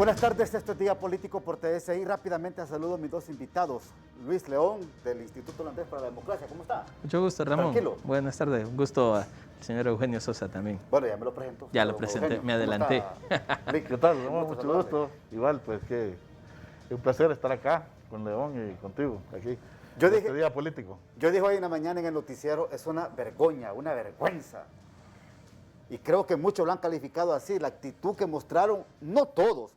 Buenas tardes, esto es Día Político por TSI. Rápidamente saludo a mis dos invitados. Luis León, del Instituto Holandés para la Democracia. ¿Cómo está? Mucho gusto, Ramón. Tranquilo. Buenas tardes. Un gusto al señor Eugenio Sosa también. Bueno, ya me lo presento. Ya lo presenté, Eugenio. me adelanté. ¿Qué tal, Ramón? Mucho gusto. Igual, pues que un placer estar acá con León y contigo, aquí. Yo dije, este Día Político. Yo dije hoy en la mañana en el noticiero, es una vergüenza, una vergüenza. Y creo que muchos lo han calificado así, la actitud que mostraron, no todos,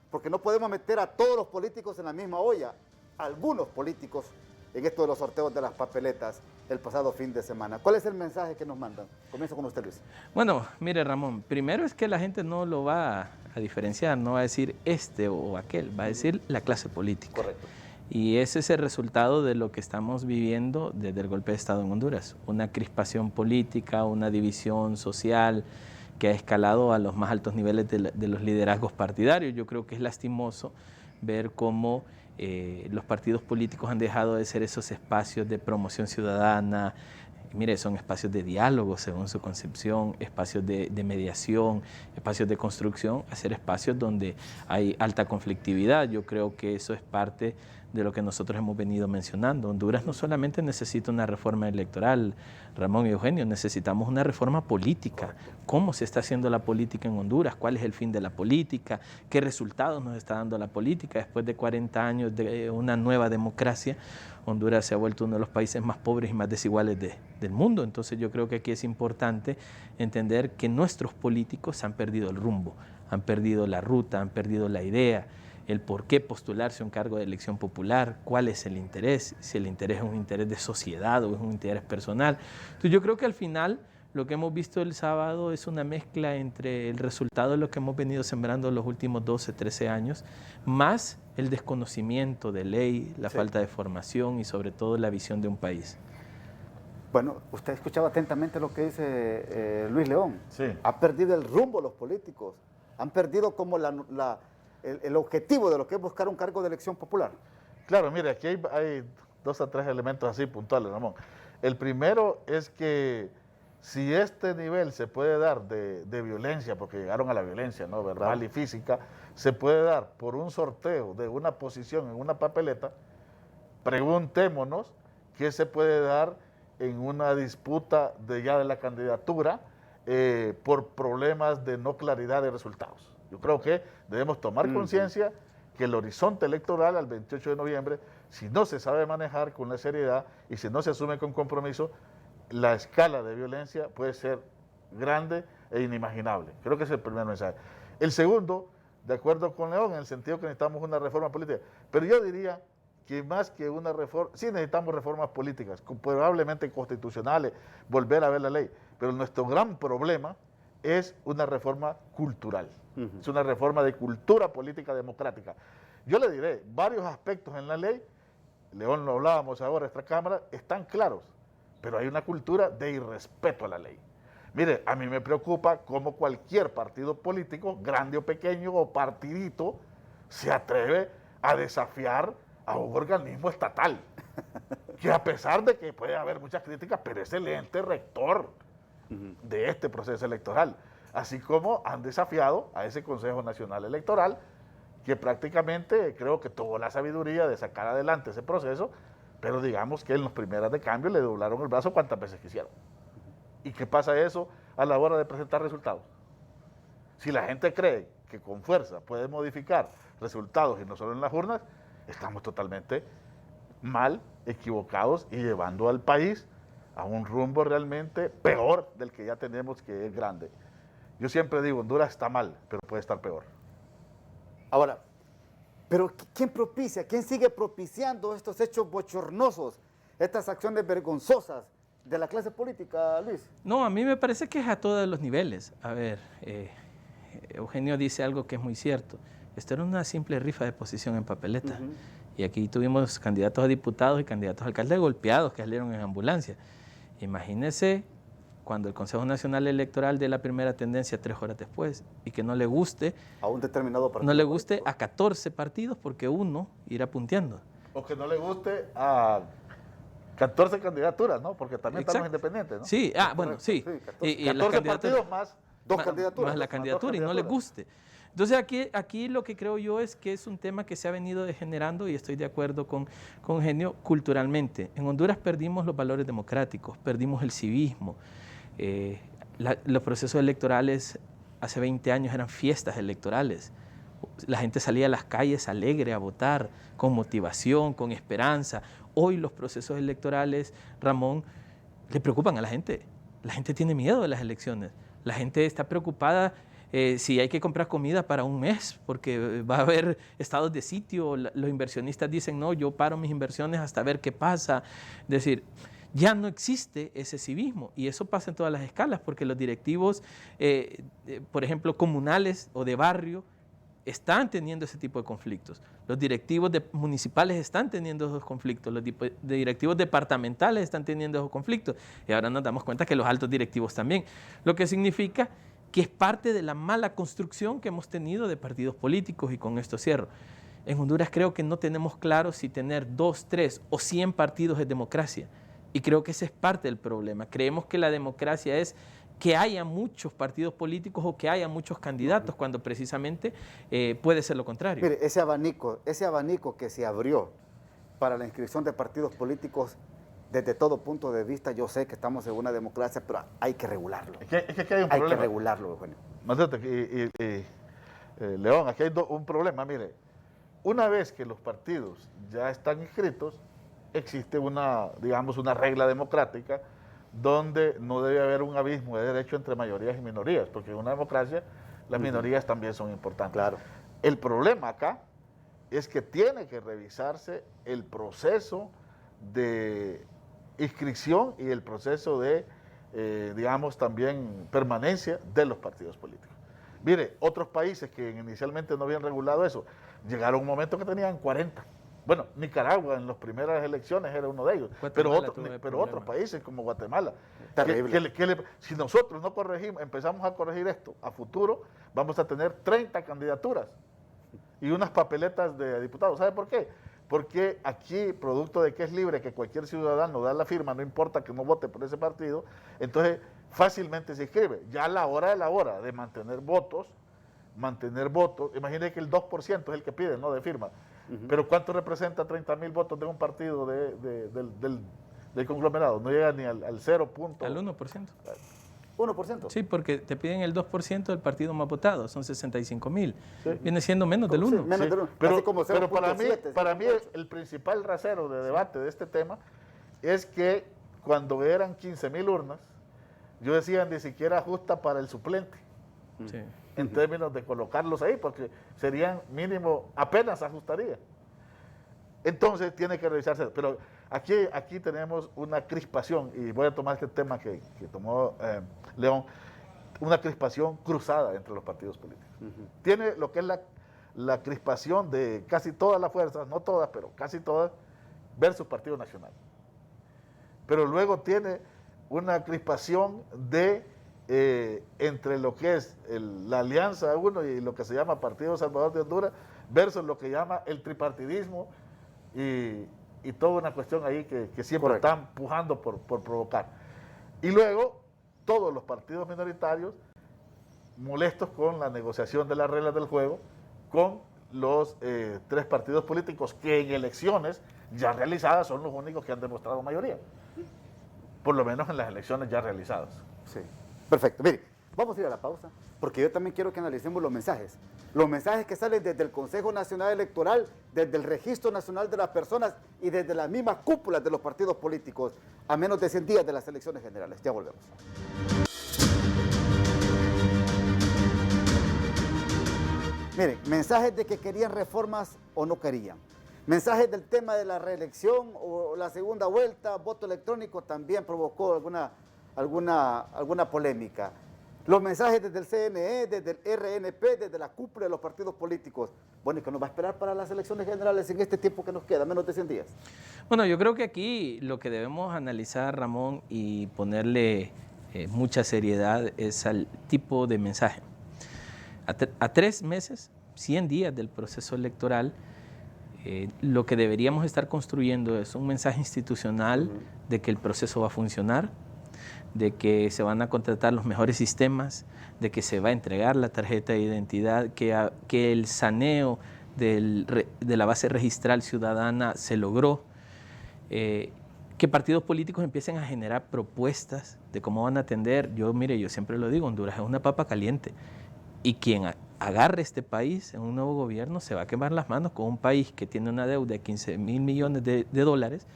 porque no podemos meter a todos los políticos en la misma olla, algunos políticos en esto de los sorteos de las papeletas el pasado fin de semana. ¿Cuál es el mensaje que nos mandan? Comienzo con usted, Luis. Bueno, mire, Ramón, primero es que la gente no lo va a diferenciar, no va a decir este o aquel, va a decir la clase política. Correcto. Y ese es el resultado de lo que estamos viviendo desde el golpe de Estado en Honduras. Una crispación política, una división social que ha escalado a los más altos niveles de los liderazgos partidarios. Yo creo que es lastimoso ver cómo los partidos políticos han dejado de ser esos espacios de promoción ciudadana. Mire, son espacios de diálogo según su concepción, espacios de mediación, espacios de construcción, a ser espacios donde hay alta conflictividad. Yo creo que eso es parte de lo que nosotros hemos venido mencionando. Honduras no solamente necesita una reforma electoral, Ramón y Eugenio, necesitamos una reforma política. ¿Cómo se está haciendo la política en Honduras? ¿Cuál es el fin de la política? ¿Qué resultados nos está dando la política? Después de 40 años de una nueva democracia, Honduras se ha vuelto uno de los países más pobres y más desiguales del mundo. Entonces yo creo que aquí es importante entender que nuestros políticos han perdido el rumbo, han perdido la ruta, han perdido la idea, el por qué postularse a un cargo de elección popular, cuál es el interés, si el interés es un interés de sociedad o es un interés personal. Entonces yo creo que al final lo que hemos visto el sábado es una mezcla entre el resultado de lo que hemos venido sembrando los últimos 12, 13 años, más el desconocimiento de ley, la falta de formación y sobre todo la visión de un país. Bueno, usted escuchaba atentamente lo que dice Luis León. Sí. Ha perdido el rumbo los políticos, han perdido como el objetivo de lo que es buscar un cargo de elección popular. Claro, mire, aquí hay 2 a 3 elementos así puntuales, Ramón. El primero es que si este nivel se puede dar de violencia, porque llegaron a la violencia, ¿no?, verbal y física, se puede dar por un sorteo de una posición en una papeleta, preguntémonos qué se puede dar en una disputa de la candidatura por problemas de no claridad de resultados. Yo creo que debemos tomar conciencia que el horizonte electoral al 28 de noviembre, si no se sabe manejar con la seriedad y si no se asume con compromiso, la escala de violencia puede ser grande e inimaginable. Creo que ese es el primer mensaje. El segundo, de acuerdo con León, en el sentido que necesitamos una reforma política, pero yo diría que más que una reforma, sí necesitamos reformas políticas, probablemente constitucionales, volver a ver la ley, pero nuestro gran problema es una reforma cultural, es una reforma de cultura política democrática. Yo le diré, varios aspectos en la ley, León lo hablábamos ahora en esta Cámara, están claros, pero hay una cultura de irrespeto a la ley. Mire, a mí me preocupa cómo cualquier partido político, grande o pequeño o partidito, se atreve a desafiar a un organismo estatal, que a pesar de que puede haber muchas críticas, pero es el ente rector de este proceso electoral, así como han desafiado a ese Consejo Nacional Electoral, que prácticamente creo que tuvo la sabiduría de sacar adelante ese proceso, pero digamos que en las primeras de cambio le doblaron el brazo cuantas veces quisieron. ¿Y qué pasa eso a la hora de presentar resultados? Si la gente cree que con fuerza puede modificar resultados y no solo en las urnas, estamos totalmente mal, equivocados y llevando al país a un rumbo realmente peor del que ya tenemos, que es grande. Yo siempre digo, Honduras está mal, pero puede estar peor. Ahora, pero ¿quién propicia, quién sigue propiciando estos hechos bochornosos, estas acciones vergonzosas de la clase política, Luis? No, a mí me parece que es a todos los niveles. A ver, Eugenio dice algo que es muy cierto. Esto era una simple rifa de posición en papeleta. Y aquí tuvimos candidatos a diputados y candidatos a alcaldes golpeados que salieron en ambulancia. Imagínese cuando el Consejo Nacional Electoral dé la primera tendencia 3 horas después y que no le guste a un determinado partido. No le guste a 14 partidos porque uno irá punteando. O que no le guste a 14 candidaturas, ¿no? Porque también estamos independientes, ¿no? Sí, bueno, sí. Sí, 14 partidos más 2 candidaturas. Más la candidatura y no les guste. Entonces aquí lo que creo yo es que es un tema que se ha venido degenerando, y estoy de acuerdo con Eugenio, culturalmente. En Honduras perdimos los valores democráticos, perdimos el civismo. Los procesos electorales hace 20 años eran fiestas electorales. La gente salía a las calles alegre a votar, con motivación, con esperanza. Hoy los procesos electorales, Ramón, le preocupan a la gente. La gente tiene miedo de las elecciones. La gente está preocupada si hay que comprar comida para un mes, porque va a haber estados de sitio. Los inversionistas dicen, no, yo paro mis inversiones hasta ver qué pasa. Es decir, ya no existe ese civismo, y eso pasa en todas las escalas, porque los directivos, por ejemplo, comunales o de barrio, están teniendo ese tipo de conflictos. Los directivos municipales están teniendo esos conflictos, los directivos departamentales están teniendo esos conflictos, y ahora nos damos cuenta que los altos directivos también, lo que significa que es parte de la mala construcción que hemos tenido de partidos políticos. Y con esto cierro. En Honduras creo que no tenemos claro si tener 2, 3 o 100 partidos es democracia, y creo que ese es parte del problema. Creemos que la democracia es que haya muchos partidos políticos o que haya muchos candidatos, cuando precisamente puede ser lo contrario. Mire, ese abanico que se abrió para la inscripción de partidos políticos, desde todo punto de vista, yo sé que estamos en una democracia, pero hay que regularlo. Es que aquí hay un problema. Hay que regularlo, Eugenio. León, aquí hay un problema. Mire, una vez que los partidos ya están inscritos, existe una regla democrática donde no debe haber un abismo de derecho entre mayorías y minorías, porque en una democracia las minorías también son importantes. Claro. El problema acá es que tiene que revisarse el proceso de inscripción y el proceso de, también permanencia de los partidos políticos. Mire, otros países que inicialmente no habían regulado eso, llegaron a un momento que tenían 40. Bueno, Nicaragua en las primeras elecciones era uno de ellos, pero otros países como Guatemala. Si nosotros no corregimos, empezamos a corregir esto a futuro, vamos a tener 30 candidaturas y unas papeletas de diputados. ¿Sabe por qué? Porque aquí, producto de que es libre, que cualquier ciudadano da la firma, no importa que no vote por ese partido, entonces fácilmente se inscribe. Ya a la hora de mantener votos, imagínense que el 2% es el que pide, ¿no?, de firma. Pero ¿cuánto representa 30,000 votos de un partido del conglomerado? No llega ni al 0. Al 1%. 1%. Sí, porque te piden el 2% del partido más votado, son 65,000. Sí. Viene siendo menos del 1. Sí, menos del 1. Pero para mí el principal rasero de debate de este tema es que cuando eran 15,000 urnas, yo decía ni siquiera justa para el suplente. Sí. En términos de colocarlos ahí, porque serían mínimo, apenas ajustaría. Entonces tiene que revisarse. Pero aquí tenemos una crispación, y voy a tomar este tema que tomó León, una crispación cruzada entre los partidos políticos. Tiene lo que es la crispación de casi todas las fuerzas, no todas, pero casi todas, versus Partido Nacional. Pero luego tiene una crispación entre lo que es la Alianza 1 y lo que se llama Partido Salvador de Honduras versus lo que llama el tripartidismo y toda una cuestión ahí que siempre están pujando por provocar. Y luego todos los partidos minoritarios molestos con la negociación de las reglas del juego con los 3 partidos políticos que en elecciones ya realizadas son los únicos que han demostrado mayoría, por lo menos en las elecciones ya realizadas. Sí. Perfecto. Mire, vamos a ir a la pausa, porque yo también quiero que analicemos los mensajes. Los mensajes que salen desde el Consejo Nacional Electoral, desde el Registro Nacional de las Personas y desde las mismas cúpulas de los partidos políticos a menos de 100 días de las elecciones generales. Ya volvemos. Miren, mensajes de que querían reformas o no querían. Mensajes del tema de la reelección o la segunda vuelta, voto electrónico, también provocó alguna polémica. Los mensajes desde el CNE, desde el RNP, desde la cúpula de los partidos políticos. Bueno, ¿y qué nos va a esperar para las elecciones generales en este tiempo que nos queda, menos de 100 días? Bueno, yo creo que aquí lo que debemos analizar, Ramón, y ponerle mucha seriedad es al tipo de mensaje. A 3 meses, 100 días del proceso electoral, lo que deberíamos estar construyendo es un mensaje institucional de que el proceso va a funcionar, de que se van a contratar los mejores sistemas, de que se va a entregar la tarjeta de identidad, que el saneo de la base registral ciudadana se logró, que partidos políticos empiecen a generar propuestas de cómo van a atender. Yo siempre lo digo, Honduras es una papa caliente, y quien agarre este país en un nuevo gobierno se va a quemar las manos con un país que tiene una deuda de 15.000 millones de dólares,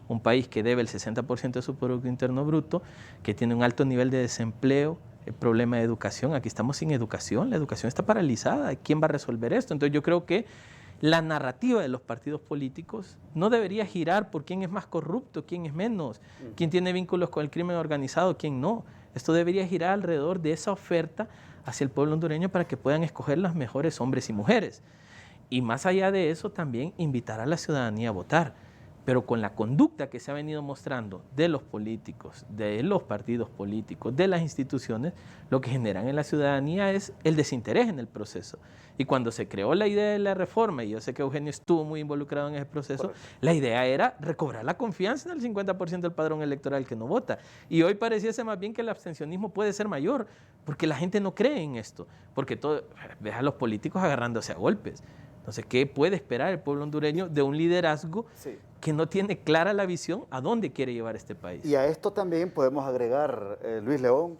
un país que debe el 60% de su Producto Interno Bruto, que tiene un alto nivel de desempleo, el problema de educación. Aquí estamos sin educación, la educación está paralizada. ¿Quién va a resolver esto? Entonces yo creo que la narrativa de los partidos políticos no debería girar por quién es más corrupto, quién es menos, quién tiene vínculos con el crimen organizado, quién no. Esto debería girar alrededor de esa oferta hacia el pueblo hondureño para que puedan escoger los mejores hombres y mujeres. Y más allá de eso, también invitar a la ciudadanía a votar. Pero con la conducta que se ha venido mostrando de los políticos, de los partidos políticos, de las instituciones, lo que generan en la ciudadanía es el desinterés en el proceso. Y cuando se creó la idea de la reforma, y yo sé que Eugenio estuvo muy involucrado en ese proceso, correcto, la idea era recobrar la confianza en el 50% del padrón electoral que no vota. Y hoy pareciese más bien que el abstencionismo puede ser mayor, porque la gente no cree en esto, porque ves a los políticos agarrándose a golpes. Entonces, ¿qué puede esperar el pueblo hondureño de un liderazgo que no tiene clara la visión a dónde quiere llevar este país? Y a esto también podemos agregar, Luis León,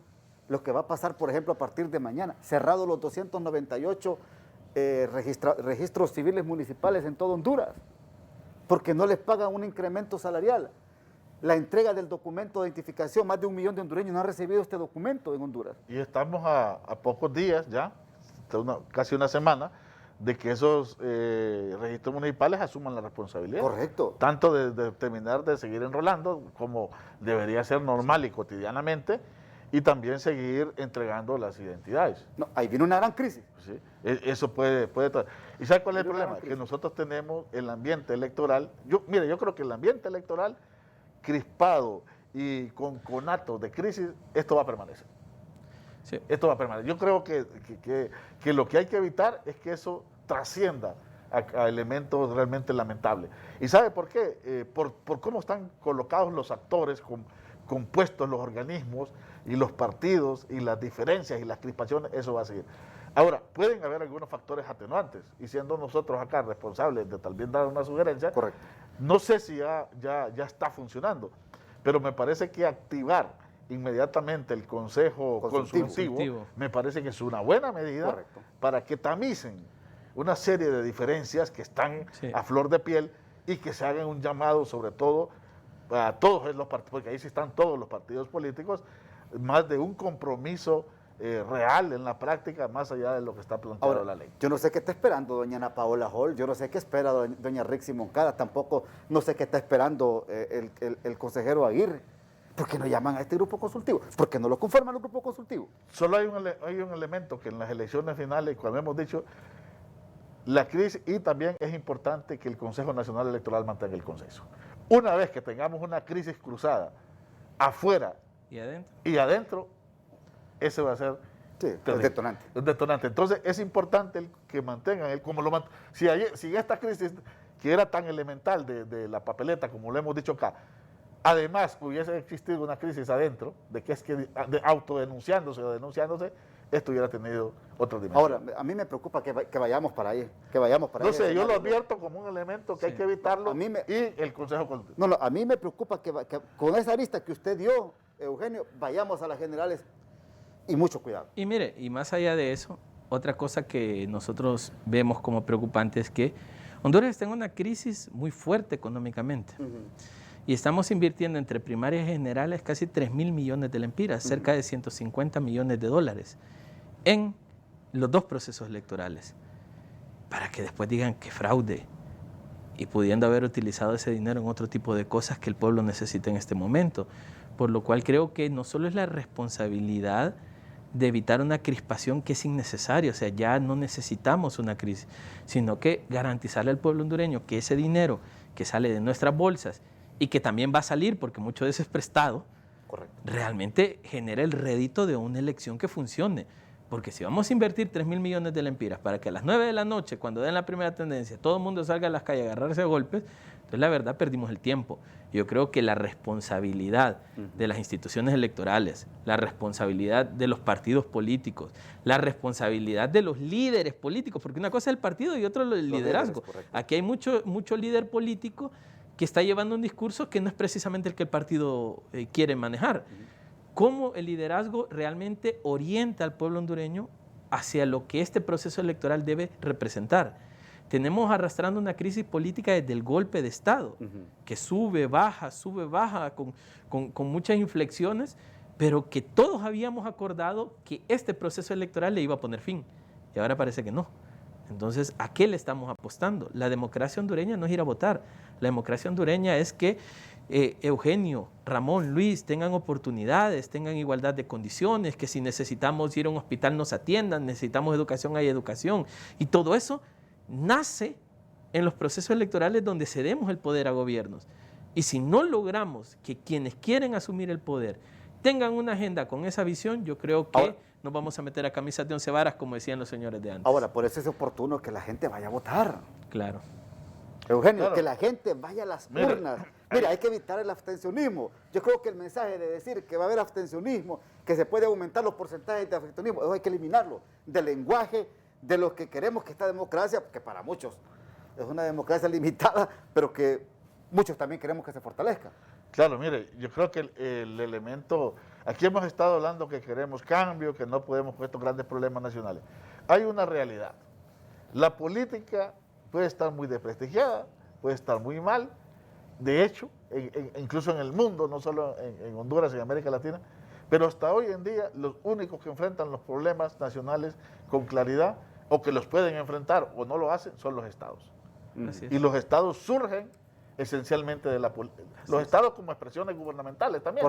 lo que va a pasar, por ejemplo, a partir de mañana. Cerrados los 298 registros civiles municipales en todo Honduras, porque no les pagan un incremento salarial. La entrega del documento de identificación, más de 1 millón de hondureños no han recibido este documento en Honduras. Y estamos a pocos días ya, casi una semana, de que esos registros municipales asuman la responsabilidad. Correcto. Tanto de terminar de seguir enrolando, como debería ser normal y cotidianamente, y también seguir entregando las identidades. No, ahí viene una gran crisis. Sí, eso puede. ¿Y sabe cuál es el problema? Que nosotros tenemos el ambiente electoral. Yo creo que el ambiente electoral crispado y con conatos de crisis, esto va a permanecer. Sí. Esto va a permanecer. Yo creo que lo que hay que evitar es que eso trascienda a elementos realmente lamentables. ¿Y sabe por qué? Por cómo están colocados los actores, compuestos los organismos y los partidos y las diferencias y las crispaciones, eso va a seguir. Ahora, pueden haber algunos factores atenuantes, y siendo nosotros acá responsables de también dar una sugerencia, correcto, no sé si ya está funcionando, pero me parece que activar inmediatamente el Consejo Consultivo me parece que es una buena medida, correcto, para que tamicen una serie de diferencias que están a flor de piel y que se hagan un llamado sobre todo a todos los partidos, porque ahí sí están todos los partidos políticos, más de un compromiso real en la práctica, más allá de lo que está planteado en la ley. Yo no sé qué está esperando doña Ana Paola Hall, yo no sé qué espera doña Rixi Moncada, tampoco no sé qué está esperando el consejero Aguirre. ¿Por qué no llaman a este grupo consultivo? ¿Por qué no lo conforman el grupo consultivo? Solo hay un elemento que en las elecciones finales, cuando hemos dicho, la crisis, y también es importante que el Consejo Nacional Electoral mantenga el consenso. Una vez que tengamos una crisis cruzada afuera y adentro, ese va a ser el detonante. El detonante. Entonces es importante que mantengan, si esta crisis, que era tan elemental de la papeleta, como lo hemos dicho acá, además hubiese existido una crisis adentro, de autodenunciándose o denunciándose, esto hubiera tenido otra dimensión. Ahora, a mí me preocupa que vayamos para ahí. No sé, yo lo advierto como un elemento que hay que evitarlo, y el Consejo Constitucional. No, a mí me preocupa que con esa lista que usted dio, Eugenio, vayamos a las generales y mucho cuidado. Y mire, y más allá de eso, otra cosa que nosotros vemos como preocupante es que Honduras está en una crisis muy fuerte económicamente. Y estamos invirtiendo entre primarias y generales casi 3.000 millones de lempiras, cerca de 150 millones de dólares, en los dos procesos electorales, para que después digan que fraude, y pudiendo haber utilizado ese dinero en otro tipo de cosas que el pueblo necesita en este momento. Por lo cual creo que no solo es la responsabilidad de evitar una crispación que es innecesaria, o sea, ya no necesitamos una crisis, sino que garantizarle al pueblo hondureño que ese dinero que sale de nuestras bolsas y que también va a salir, porque mucho de eso es prestado, correcto, realmente genera el rédito de una elección que funcione. Porque si vamos a invertir 3.000 millones de lempiras para que a las 9 de la noche, cuando den la primera tendencia, todo el mundo salga a las calles a agarrarse a golpes, entonces la verdad perdimos el tiempo. Yo creo que la responsabilidad de las instituciones electorales, la responsabilidad de los partidos políticos, la responsabilidad de los líderes políticos, porque una cosa es el partido y otra es el liderazgo. Aquí hay mucho líder político que está llevando un discurso que no es precisamente el que el partido quiere manejar. Cómo el liderazgo realmente orienta al pueblo hondureño hacia lo que este proceso electoral debe representar. Tenemos arrastrando una crisis política desde el golpe de Estado, que sube, baja, con muchas inflexiones, pero que todos habíamos acordado que este proceso electoral le iba a poner fin, y ahora parece que no. Entonces, ¿a qué le estamos apostando? La democracia hondureña no es ir a votar, la democracia hondureña es que Eugenio, Ramón, Luis tengan oportunidades, tengan igualdad de condiciones, que si necesitamos ir a un hospital nos atiendan, necesitamos educación, hay educación. Y todo eso nace en los procesos electorales donde cedemos el poder a gobiernos. Y si no logramos que quienes quieren asumir el poder tengan una agenda con esa visión, yo creo que ahora nos vamos a meter a camisas de 11 varas, como decían los señores de antes. Ahora, por eso es oportuno que la gente vaya a votar. Claro. Eugenio, claro, que la gente vaya a las urnas. Mira, hay que evitar el abstencionismo. Yo creo que el mensaje de decir que va a haber abstencionismo, que se puede aumentar los porcentajes de abstencionismo, eso hay que eliminarlo del lenguaje de los que queremos que esta democracia, que para muchos es una democracia limitada, pero que muchos también queremos que se fortalezca. Claro, mire, yo creo que el elemento, aquí hemos estado hablando que queremos cambio, que no podemos con estos grandes problemas nacionales. Hay una realidad. La política puede estar muy desprestigiada, puede estar muy mal. De hecho, incluso en el mundo, no solo en Honduras, en América Latina, pero hasta hoy en día los únicos que enfrentan los problemas nacionales con claridad, o que los pueden enfrentar o no lo hacen, son los estados. Y los estados surgen esencialmente de la política. Los estados como expresiones gubernamentales también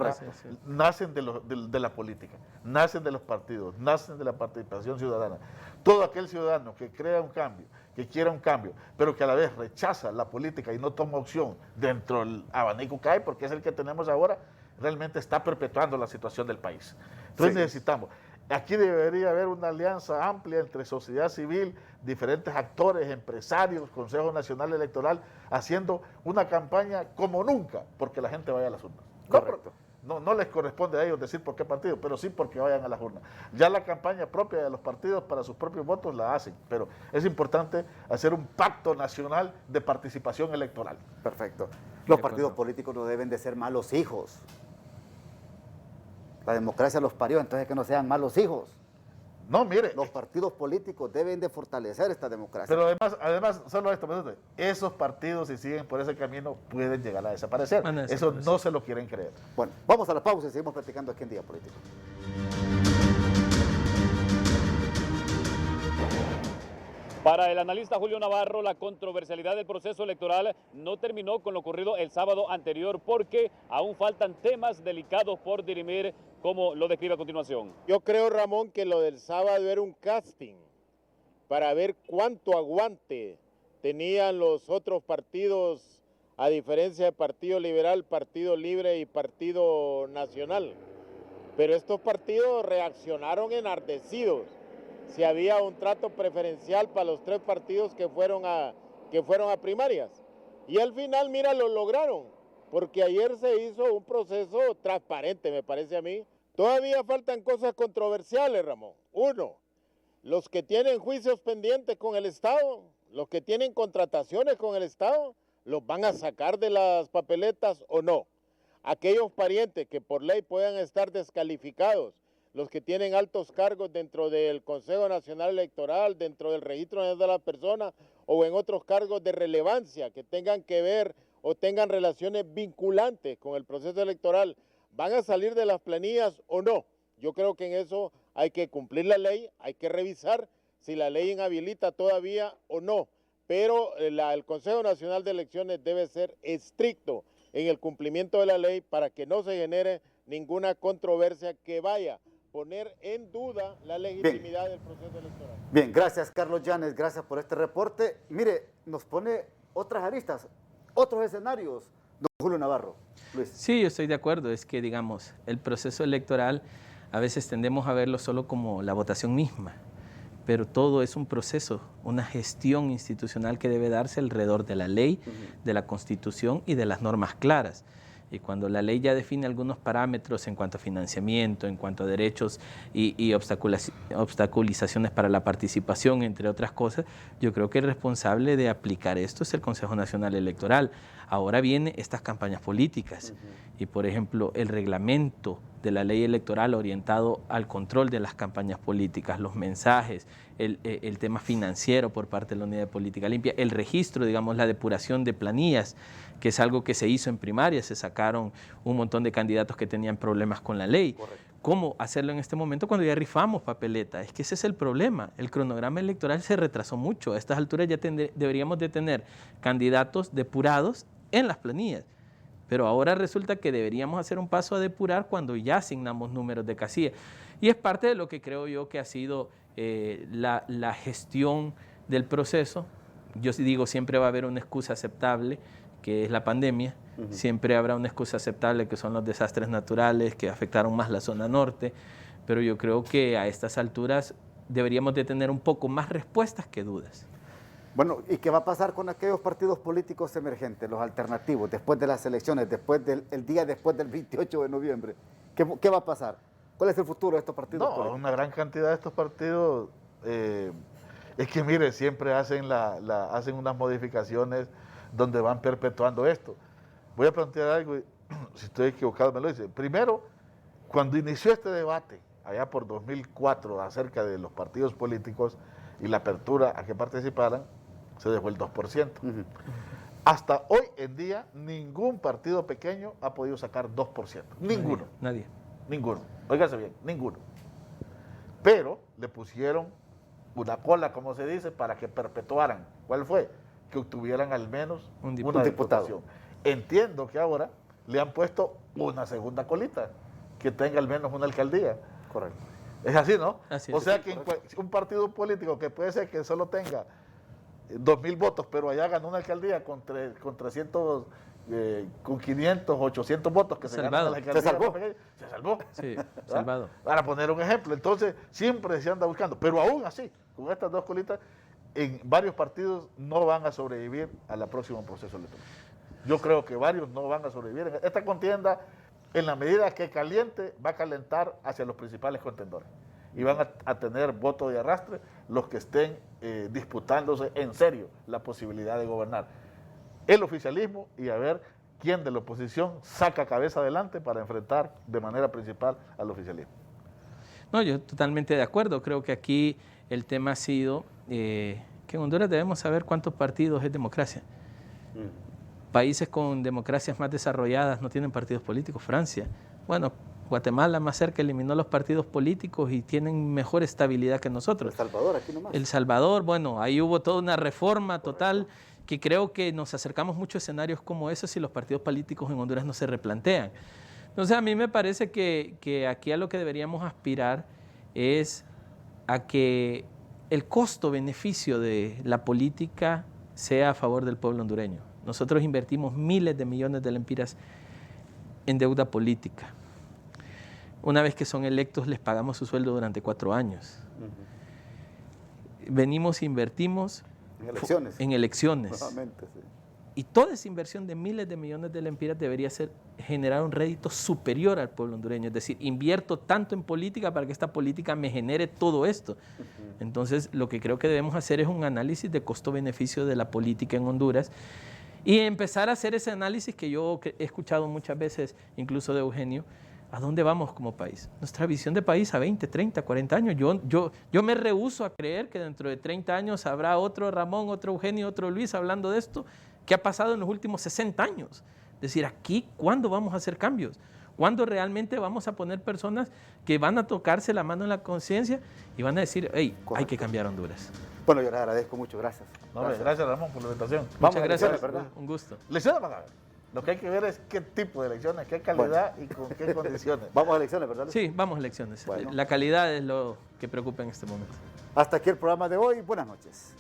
nacen de la política, nacen de los partidos, nacen de la participación ciudadana. Todo aquel ciudadano que crea un cambio, que quiera un cambio, pero que a la vez rechaza la política y no toma opción dentro del abanico que hay, porque es el que tenemos ahora, realmente está perpetuando la situación del país. Entonces necesitamos, aquí debería haber una alianza amplia entre sociedad civil, diferentes actores, empresarios, Consejo Nacional Electoral, haciendo una campaña como nunca, porque la gente vaya a las urnas. Correcto. No les corresponde a ellos decir por qué partido, pero sí porque vayan a las urnas. Ya la campaña propia de los partidos para sus propios votos la hacen, pero es importante hacer un pacto nacional de participación electoral. Perfecto. Los partidos políticos no deben de ser malos hijos. La democracia los parió, entonces que no sean malos hijos. No, mire. Los partidos políticos deben de fortalecer esta democracia. Pero además solo esto, esos partidos, si siguen por ese camino, pueden llegar a desaparecer. Eso no se lo quieren creer. Bueno, vamos a la pausa y seguimos platicando aquí en Día Político. Para el analista Julio Navarro, la controversialidad del proceso electoral no terminó con lo ocurrido el sábado anterior, porque aún faltan temas delicados por dirimir, como lo describe a continuación. Yo creo, Ramón, que lo del sábado era un casting para ver cuánto aguante tenían los otros partidos, a diferencia de Partido Liberal, Partido Libre y Partido Nacional. Pero estos partidos reaccionaron enardecidos. Si había un trato preferencial para los tres partidos que fueron a primarias. Y al final, mira, lo lograron, porque ayer se hizo un proceso transparente, me parece a mí. Todavía faltan cosas controversiales, Ramón. Uno, los que tienen juicios pendientes con el Estado, los que tienen contrataciones con el Estado, ¿los van a sacar de las papeletas o no? Aquellos parientes que por ley puedan estar descalificados, los que tienen altos cargos dentro del Consejo Nacional Electoral, dentro del Registro de las Personas o en otros cargos de relevancia que tengan que ver o tengan relaciones vinculantes con el proceso electoral, ¿van a salir de las planillas o no? Yo creo que en eso hay que cumplir la ley, hay que revisar si la ley inhabilita todavía o no, pero el Consejo Nacional de Elecciones debe ser estricto en el cumplimiento de la ley para que no se genere ninguna controversia que vaya poner en duda la legitimidad del proceso electoral. Bien, gracias Carlos Llanes, gracias por este reporte. Mire, nos pone otras aristas, otros escenarios, don Julio Navarro. Luis. Sí, yo estoy de acuerdo, es que digamos, el proceso electoral a veces tendemos a verlo solo como la votación misma, pero todo es un proceso, una gestión institucional que debe darse alrededor de la ley, de la Constitución y de las normas claras. Y cuando la ley ya define algunos parámetros en cuanto a financiamiento, en cuanto a derechos y obstaculizaciones para la participación, entre otras cosas, yo creo que el responsable de aplicar esto es el Consejo Nacional Electoral. Ahora vienen estas campañas políticas y, por ejemplo, el reglamento de la ley electoral orientado al control de las campañas políticas, los mensajes, el tema financiero por parte de la Unidad de Política Limpia, el registro, digamos, la depuración de planillas, que es algo que se hizo en primaria, se sacaron un montón de candidatos que tenían problemas con la ley. Correcto. ¿Cómo hacerlo en este momento cuando ya rifamos papeleta? Es que ese es el problema. El cronograma electoral se retrasó mucho. A estas alturas ya deberíamos de tener candidatos depurados en las planillas. Pero ahora resulta que deberíamos hacer un paso a depurar cuando ya asignamos números de casilla. Y es parte de lo que creo yo que ha sido la gestión del proceso. Yo digo, siempre va a haber una excusa aceptable, que es la pandemia. Siempre habrá una excusa aceptable, que son los desastres naturales que afectaron más la zona norte, pero yo creo que a estas alturas deberíamos de tener un poco más respuestas que dudas. Bueno, ¿y qué va a pasar con aquellos partidos políticos emergentes, los alternativos, después de las elecciones, el día después del 28 de noviembre? ¿Qué va a pasar? ¿Cuál es el futuro de estos partidos políticos? Una gran cantidad de estos partidos, es que mire, siempre hacen unas modificaciones donde van perpetuando esto. Voy a plantear algo, si estoy equivocado me lo dice. Primero, cuando inició este debate, allá por 2004, acerca de los partidos políticos y la apertura a que participaran, se dejó el 2%. Hasta hoy en día, ningún partido pequeño ha podido sacar 2%. Ninguno. Nadie. Ninguno. Óigase bien, ninguno. Pero le pusieron una cola, como se dice, para que perpetuaran. ¿Cuál fue? Que obtuvieran al menos una diputación. Entiendo que ahora le han puesto una segunda colita, que tenga al menos una alcaldía. Correcto. Es así, ¿no? Así o es. sea que un partido político que puede ser que solo tenga 2,000 votos, pero allá ganó una alcaldía con 300, con 500, 800 votos que se ganan la alcaldía. ¿Se salvó? Se salvó. Sí, salvado. Para poner un ejemplo. Entonces, siempre se anda buscando. Pero aún así, con estas dos colitas, en varios partidos no van a sobrevivir al próximo proceso electoral. Yo creo que varios no van a sobrevivir. Esta contienda, en la medida que caliente, va a calentar hacia los principales contendores. Y van a tener voto de arrastre los que estén disputándose en serio la posibilidad de gobernar el oficialismo y a ver quién de la oposición saca cabeza adelante para enfrentar de manera principal al oficialismo. No, yo totalmente de acuerdo. Creo que aquí el tema ha sido que en Honduras debemos saber cuántos partidos es democracia. Países con democracias más desarrolladas no tienen partidos políticos. Francia, bueno, Guatemala más cerca eliminó los partidos políticos y tienen mejor estabilidad que nosotros. El Salvador, aquí nomás. El Salvador, bueno, ahí hubo toda una reforma total que creo que nos acercamos mucho a escenarios como esos si los partidos políticos en Honduras no se replantean. Entonces a mí me parece que aquí a lo que deberíamos aspirar es a que el costo-beneficio de la política sea a favor del pueblo hondureño. Nosotros invertimos miles de millones de lempiras en deuda política. Una vez que son electos, les pagamos su sueldo durante 4 años. Venimos e invertimos en elecciones. Nuevamente, sí. Y toda esa inversión de miles de millones de lempiras debería generar un rédito superior al pueblo hondureño. Es decir, invierto tanto en política para que esta política me genere todo esto. Entonces, lo que creo que debemos hacer es un análisis de costo-beneficio de la política en Honduras y empezar a hacer ese análisis que yo he escuchado muchas veces, incluso de Eugenio. ¿A dónde vamos como país? Nuestra visión de país a 20, 30, 40 años. Yo me rehúso a creer que dentro de 30 años habrá otro Ramón, otro Eugenio, otro Luis hablando de esto que ha pasado en los últimos 60 años. Es decir, aquí, ¿cuándo vamos a hacer cambios? ¿Cuándo realmente vamos a poner personas que van a tocarse la mano en la conciencia y van a decir, hey, hay que cambiar Honduras? Bueno, yo les agradezco mucho, gracias. Gracias Ramón por la invitación. Muchas gracias, ¿verdad? Un gusto. Elecciones van a ver. Lo que hay que ver es qué tipo de elecciones, qué calidad y con qué condiciones. Vamos a elecciones, ¿verdad? Sí, vamos a elecciones. Bueno. La calidad es lo que preocupa en este momento. Hasta aquí el programa de hoy. Buenas noches.